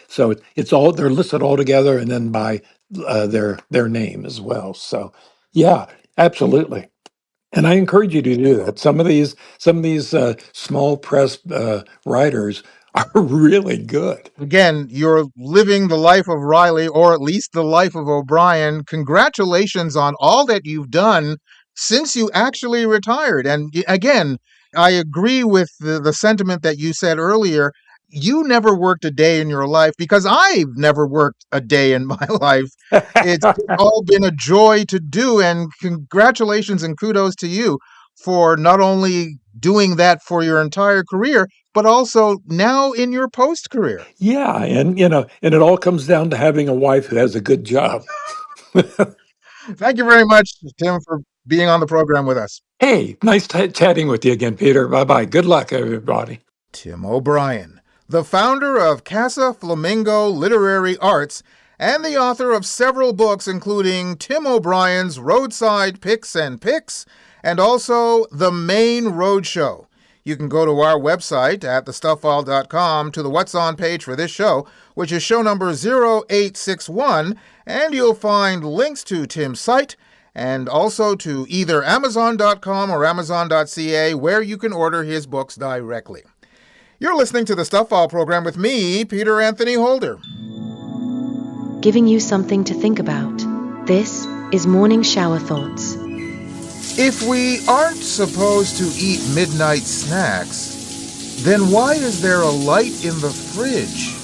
so it's all they're listed all together, and then by their name as well. So yeah, absolutely. And I encourage you to do that. Some of these small press writers are really good. Again, you're living the life of Riley, or at least the life of O'Brien. Congratulations on all that you've done since you actually retired. And again, I agree with the sentiment that you said earlier. You never worked a day in your life, because I've never worked a day in my life. It's all been a joy to do. And congratulations and kudos to you for not only doing that for your entire career, but also now in your post career. Yeah, and and it all comes down to having a wife who has a good job. Thank you very much, Tim, for being on the program with us. Hey, nice chatting with you again, Peter. Bye-bye. Good luck, everybody. Tim O'Brien, the founder of Casa Flamingo Literary Arts and the author of several books, including Tim O'Brien's Roadside Picks and Picks, and also The Maine Roadshow. You can go to our website at thestufffile.com to the What's On page for this show, which is show number 0861, and you'll find links to Tim's site and also to either Amazon.com or Amazon.ca, where you can order his books directly. You're listening to the Stuff File program with me, Peter Anthony Holder. Giving you something to think about. This is Morning Shower Thoughts. If we aren't supposed to eat midnight snacks, then why is there a light in the fridge?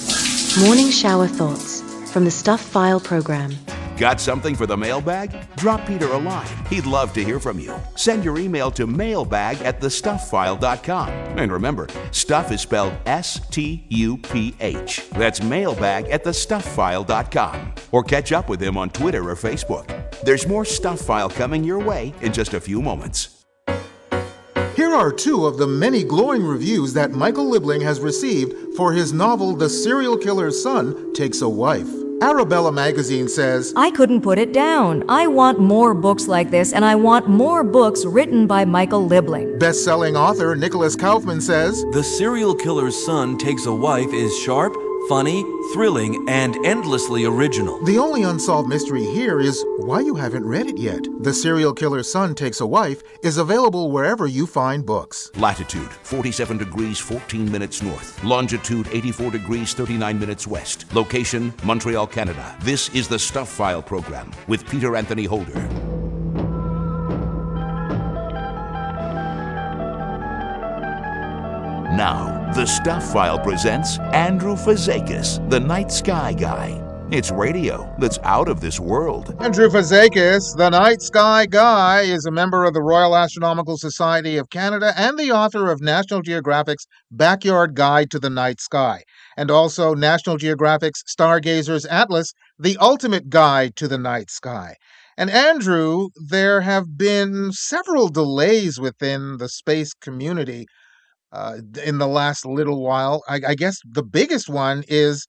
Morning Shower Thoughts from the Stuff File program. Got something for the mailbag? Drop Peter a line. He'd love to hear from you. Send your email to mailbag@thestuffile.com. And remember, stuff is spelled S-T-U-P-H. That's mailbag@thestuffile.com. Or catch up with him on Twitter or Facebook. There's more Stuff File coming your way in just a few moments. Here are 2 of the many glowing reviews that Michael Liebling has received for his novel The Serial Killer's Son Takes a Wife. Arabella magazine says, I couldn't put it down. I want more books like this, and I want more books written by Michael Liebling. Best-selling author Nicholas Kaufman says, The Serial Killer's Son Takes a Wife is sharp, funny, thrilling, and endlessly original. The only unsolved mystery here is why you haven't read it yet. The Serial Killer's Son Takes a Wife is available wherever you find books. Latitude 47 degrees 14 minutes north. Longitude 84 degrees 39 minutes west. Location Montreal, Canada. This is the Stuff File program with Peter Anthony Holder. Now, the Stuff File presents Andrew Fazekas, the Night Sky Guy. It's radio that's out of this world. Andrew Fazekas, the Night Sky Guy, is a member of the Royal Astronomical Society of Canada and the author of National Geographic's Backyard Guide to the Night Sky, and also National Geographic's Stargazer's Atlas, The Ultimate Guide to the Night Sky. And Andrew, there have been several delays within the space community in the last little while. I guess the biggest one is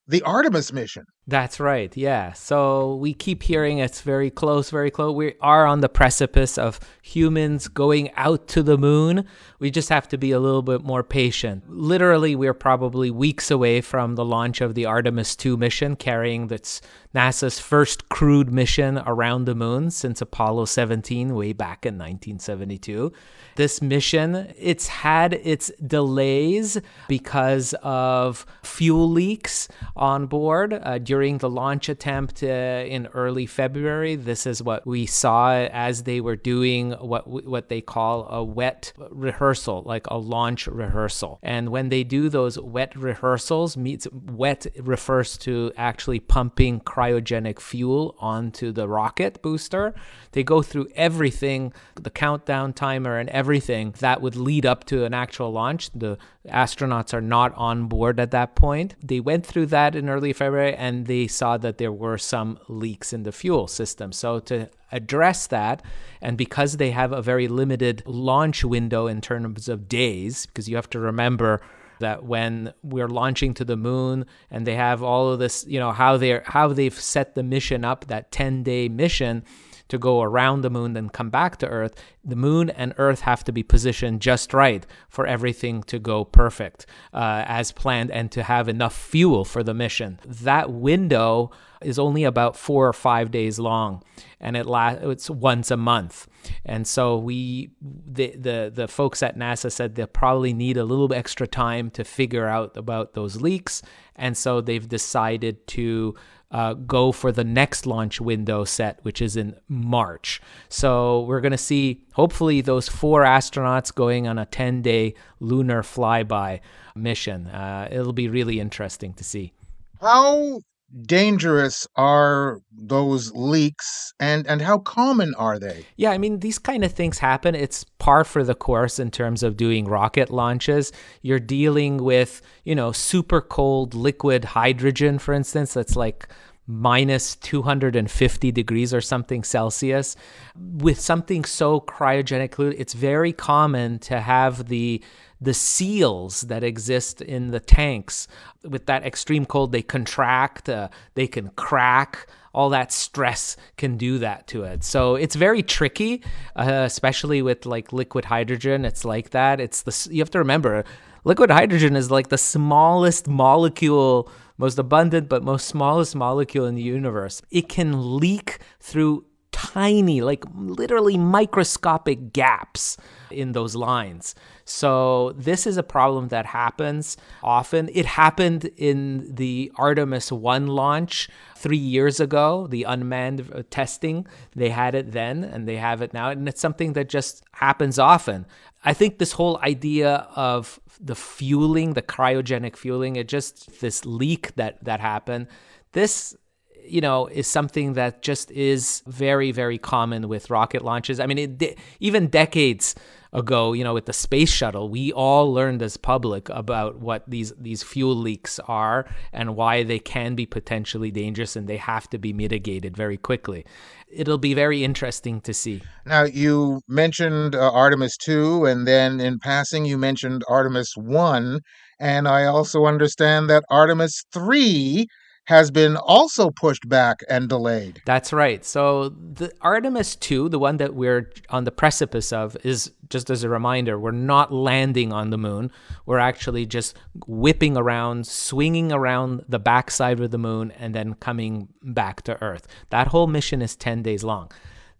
the Artemis mission. That's right, yeah. So we keep hearing it's very close, very close. We are on the precipice of humans going out to the moon. We just have to be a little bit more patient. Literally, we're probably weeks away from the launch of the Artemis 2 mission, carrying that's NASA's first crewed mission around the moon since Apollo 17 way back in 1972. This mission, it's had its delays because of fuel leaks on board during the launch attempt in early February. This is what we saw as they were doing what they call a wet rehearsal, like a launch rehearsal. And when they do those wet rehearsals, wet refers to actually pumping cryogenic fuel onto the rocket booster. They go through everything, the countdown timer and everything that would lead up to an actual launch. The astronauts are not on board at that point. They went through that in early February and they saw that there were some leaks in the fuel system. So to address that, and because they have a very limited launch window in terms of days, because you have to remember that when we're launching to the moon and they have all of this, how they've set the mission up, that 10-day mission to go around the moon and come back to Earth, the moon and Earth have to be positioned just right for everything to go perfect as planned and to have enough fuel for the mission. That window is only about 4 or 5 days long, and it's once a month. And so the folks at NASA said they'll probably need a little extra time to figure out about those leaks, and so they've decided to go for the next launch window set, which is in March. So we're going to see, hopefully, those 4 astronauts going on a 10-day lunar flyby mission. It'll be really interesting to see. How dangerous are those leaks, and how common are they? Yeah, I mean, these kind of things happen. It's par for the course in terms of doing rocket launches. You're dealing with, super cold liquid hydrogen, for instance, that's like minus 250 degrees or something Celsius. With something so cryogenic, it's very common to have the seals that exist in the tanks. With that extreme cold, they contract, they can crack. All that stress can do that to it. So it's very tricky, especially with like liquid hydrogen. It's like that. You have to remember, liquid hydrogen is like the smallest molecule, most abundant, but most smallest molecule in the universe. It can leak through tiny, like literally microscopic gaps in those lines. So this is a problem that happens often. It happened in the Artemis 1 launch 3 years ago, the unmanned testing. They had it then and they have it now. And it's something that just happens often. I think this whole idea of the fueling, the cryogenic fueling, this leak that happened, this is something that just is very, very common with rocket launches. I mean, even decades ago, with the space shuttle, we all learned as public about what these fuel leaks are and why they can be potentially dangerous, and they have to be mitigated very quickly. It'll be very interesting to see. Now, you mentioned Artemis 2, and then in passing, you mentioned Artemis 1, and I also understand that Artemis 3 has been also pushed back and delayed. That's right. So the Artemis 2, the one that we're on the precipice of, is, just as a reminder, we're not landing on the moon. We're actually just whipping around, swinging around the backside of the moon, and then coming back to Earth. That whole mission is 10 days long.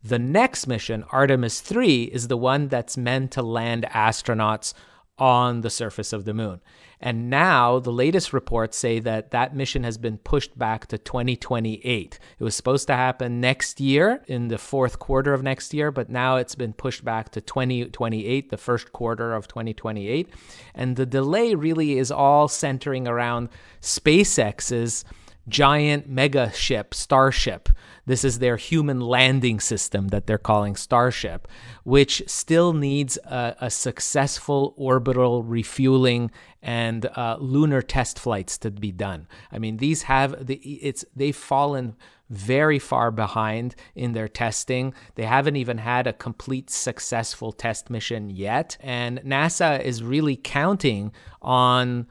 The next mission, Artemis 3, is the one that's meant to land astronauts on the surface of the moon. And now the latest reports say that mission has been pushed back to 2028. It was supposed to happen next year, in the fourth quarter of next year, but now it's been pushed back to 2028, the first quarter of 2028. And the delay really is all centering around SpaceX's giant mega ship, Starship. This is their human landing system that they're calling Starship, which still needs a successful orbital refueling and lunar test flights to be done. I mean, they've fallen very far behind in their testing. They haven't even had a complete successful test mission yet. And NASA is really counting on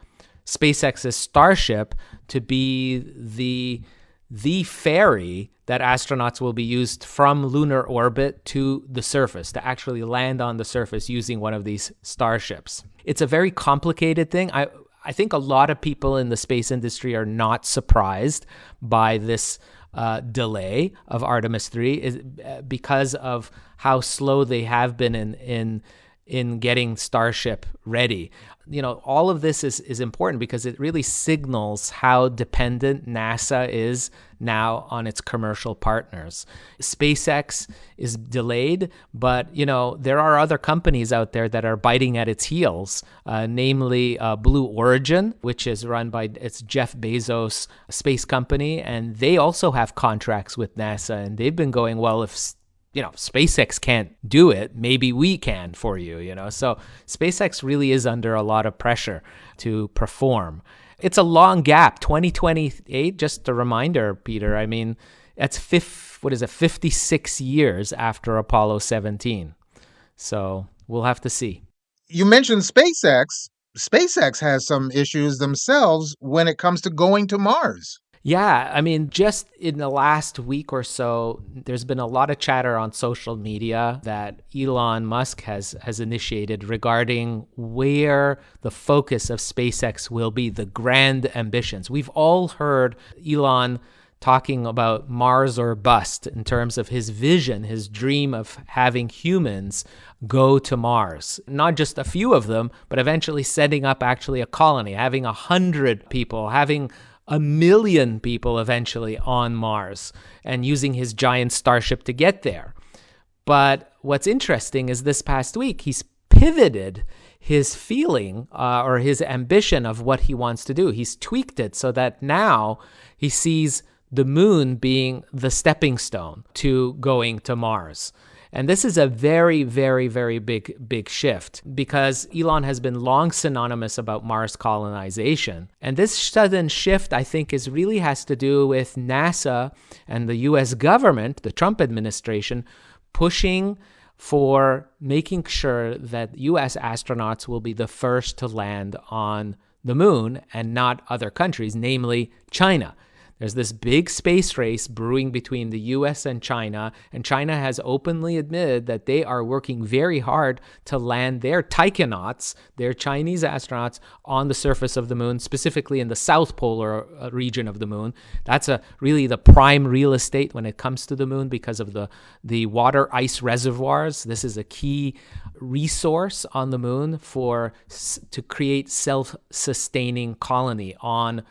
SpaceX's Starship to be the ferry that astronauts will be used from lunar orbit to the surface, to actually land on the surface using one of these starships. It's a very complicated thing. I think a lot of people in the space industry are not surprised by this delay of Artemis 3 because of how slow they have been in getting Starship ready. All of this is important because it really signals how dependent NASA is now on its commercial partners. SpaceX is delayed, but, there are other companies out there that are biting at its heels, namely Blue Origin, which is run by it's Jeff Bezos' space company, and they also have contracts with NASA, and they've been going, well, if SpaceX can't do it, maybe we can for you, So SpaceX really is under a lot of pressure to perform. It's a long gap, 2028, just a reminder, Peter. I mean, that's 56 years after Apollo 17. So we'll have to see. You mentioned SpaceX. SpaceX has some issues themselves when it comes to going to Mars. Yeah, I mean, just in the last week or so, there's been a lot of chatter on social media that Elon Musk has initiated regarding where the focus of SpaceX will be, the grand ambitions. We've all heard Elon talking about Mars or bust in terms of his vision, his dream of having humans go to Mars. Not just a few of them, but eventually setting up actually a colony, having 100 people, having 1 million people eventually on Mars, and using his giant starship to get there. But what's interesting is this past week, he's pivoted his feeling or his ambition of what he wants to do. He's tweaked it so that now he sees the moon being the stepping stone to going to Mars. And this is a very, very, very big shift because Elon has been long synonymous about Mars colonization. And this sudden shift, I think, really has to do with NASA and the U.S. government, the Trump administration, pushing for making sure that U.S. astronauts will be the first to land on the moon and not other countries, namely China. There's this big space race brewing between the U.S. and China has openly admitted that they are working very hard to land their taikonauts, their Chinese astronauts, on the surface of the moon, specifically in the south polar region of the moon. That's really the prime real estate when it comes to the moon because of the water ice reservoirs. This is a key resource on the moon to create self-sustaining colony on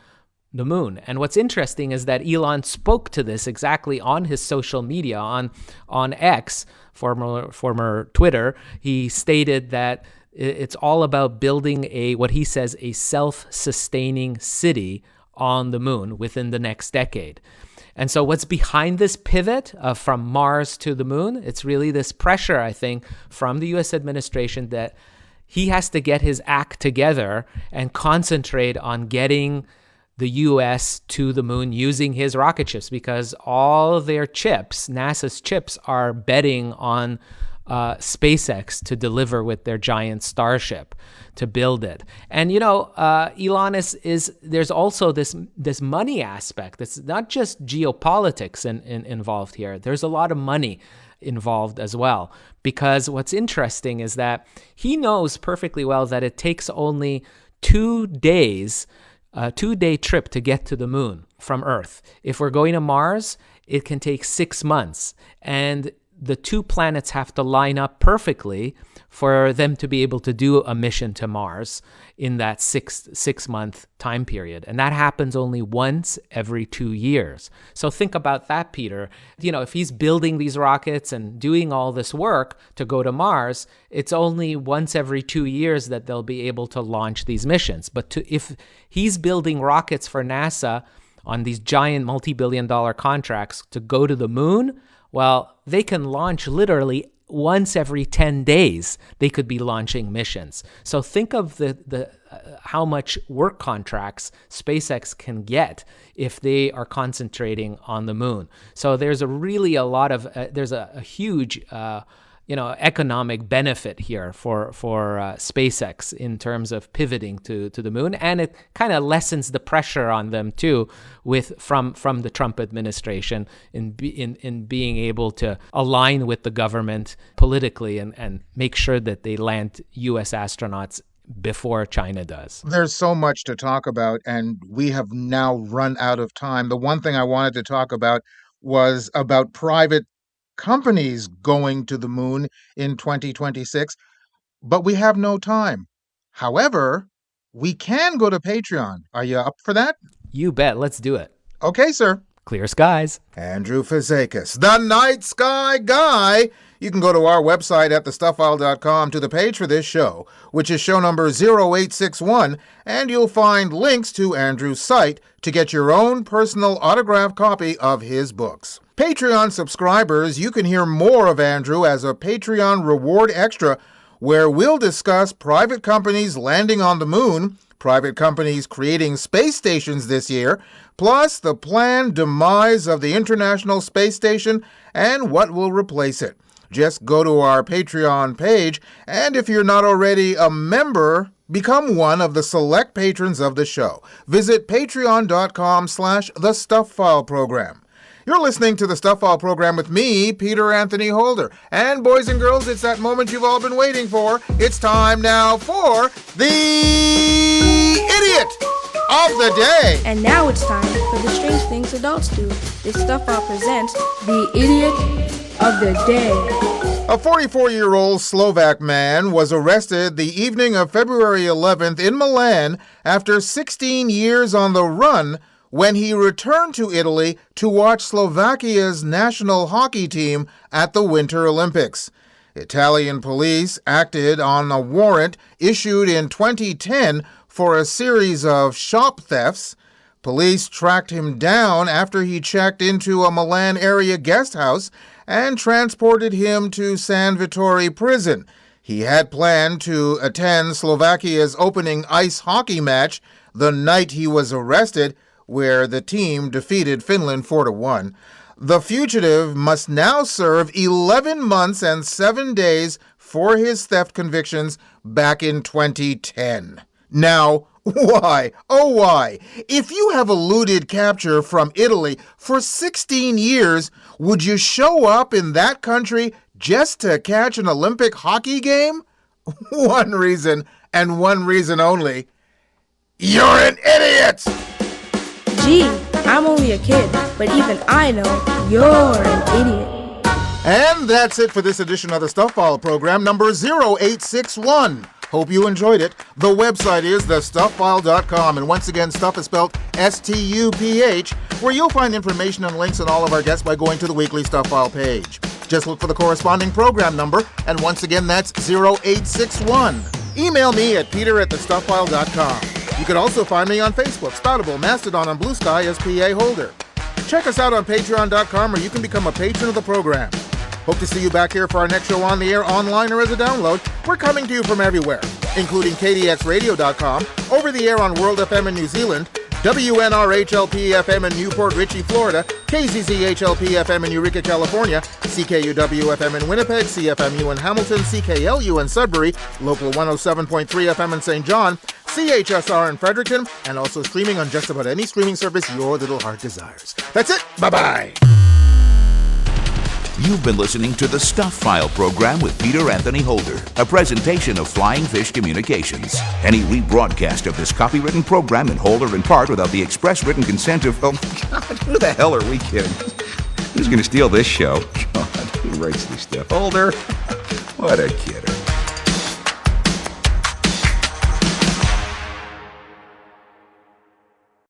the moon. And what's interesting is that Elon spoke to this exactly on his social media, on X, former Twitter. He stated that it's all about building what he says, a self-sustaining city on the moon within the next decade. And so what's behind this pivot from Mars to the moon? It's really this pressure, I think, from the U.S. administration that he has to get his act together and concentrate on getting the U.S. to the moon using his rocket ships, because all of their chips, NASA's chips, are betting on SpaceX to deliver with their giant starship to build it. And Elon is there's also this money aspect. It's not just geopolitics involved here. There's a lot of money involved as well, because what's interesting is that he knows perfectly well that it takes only 2 days. A 2-day trip to get to the moon from Earth. If we're going to Mars, it can take 6 months. And the two planets have to line up perfectly for them to be able to do a mission to Mars in that six-month time period. And that happens only once every 2 years. So think about that, Peter. If he's building these rockets and doing all this work to go to Mars, it's only once every 2 years that they'll be able to launch these missions. But if he's building rockets for NASA on these giant multi-billion-dollar contracts to go to the moon, well, they can launch literally once every 10 days. They could be launching missions. So think of the how much work contracts SpaceX can get if they are concentrating on the moon. So there's a huge economic benefit here for SpaceX in terms of pivoting to the moon, and it kind of lessens the pressure on them too, from the Trump administration in being able to align with the government politically and make sure that they land U.S. astronauts before China does. There's so much to talk about, and we have now run out of time. The one thing I wanted to talk about was about private companies going to the moon in 2026, but we have no time. However, we can go to Patreon. Are you up for that? You bet. Let's do it. Okay, sir. Clear skies. Andrew Fazekas, the Night Sky Guy. You can go to our website at thestuffile.com to the page for this show, which is show number 0861, and you'll find links to Andrew's site to get your own personal autographed copy of his books. Patreon subscribers, you can hear more of Andrew as a Patreon Reward Extra, where we'll discuss private companies landing on the moon, private companies creating space stations this year, plus the planned demise of the International Space Station and what will replace it. Just go to our Patreon page, and if you're not already a member, become one of the select patrons of the show. Visit patreon.com/thestufffileprogram. You're listening to the Stuff File program with me, Peter Anthony Holder. And boys and girls, it's that moment you've all been waiting for. It's time now for the Idiot of the Day. And now it's time for the strange things adults do. The Stuff File presents the Idiot of the Day. A 44-year-old Slovak man was arrested the evening of February 11th in Milan after 16 years on the run when he returned to Italy to watch Slovakia's national hockey team at the Winter Olympics. Italian police acted on a warrant issued in 2010 for a series of shop thefts. Police tracked him down after he checked into a Milan area guest house and transported him to San Vittore prison. He had planned to attend Slovakia's opening ice hockey match the night he was arrested, where the team defeated Finland 4-1. The fugitive must now serve 11 months and 7 days for his theft convictions back in 2010. Now, why? Oh, why? If you have eluded capture from Italy for 16 years, would you show up in that country just to catch an Olympic hockey game? One reason, and one reason only. You're an idiot! Gee, I'm only a kid, but even I know you're an idiot. And that's it for this edition of the Stuff File program, number 0861. Hope you enjoyed it. The website is thestufffile.com, and once again, Stuff is spelled S-T-U-P-H, where you'll find information and links on all of our guests by going to the weekly Stuff File page. Just look for the corresponding program number, and once again, that's 0861. Email me at peter@thestufffile.com. You can also find me on Facebook, Spoutable, Mastodon, and Blue Sky as PA Holder. Check us out on patreon.com, or you can become a patron of the program. Hope to see you back here for our next show on the air, online, or as a download. We're coming to you from everywhere, including kdxradio.com, over the air on World FM in New Zealand, WNRHLP-FM in Newport Richey, Florida, KZZHLP-FM in Eureka, California, CKUW-FM in Winnipeg, CFMU in Hamilton, CKLU in Sudbury, Local 107.3 FM in St. John, CHSR in Fredericton, and also streaming on just about any streaming service your little heart desires. That's it. Bye-bye. You've been listening to the Stuff File program with Peter Anthony Holder, a presentation of Flying Fish Communications. Any rebroadcast of this copywritten program in whole or in part without the express written consent of... Oh, God, who the hell are we kidding? Who's going to steal this show? God, who writes this stuff? Holder? What a kidder.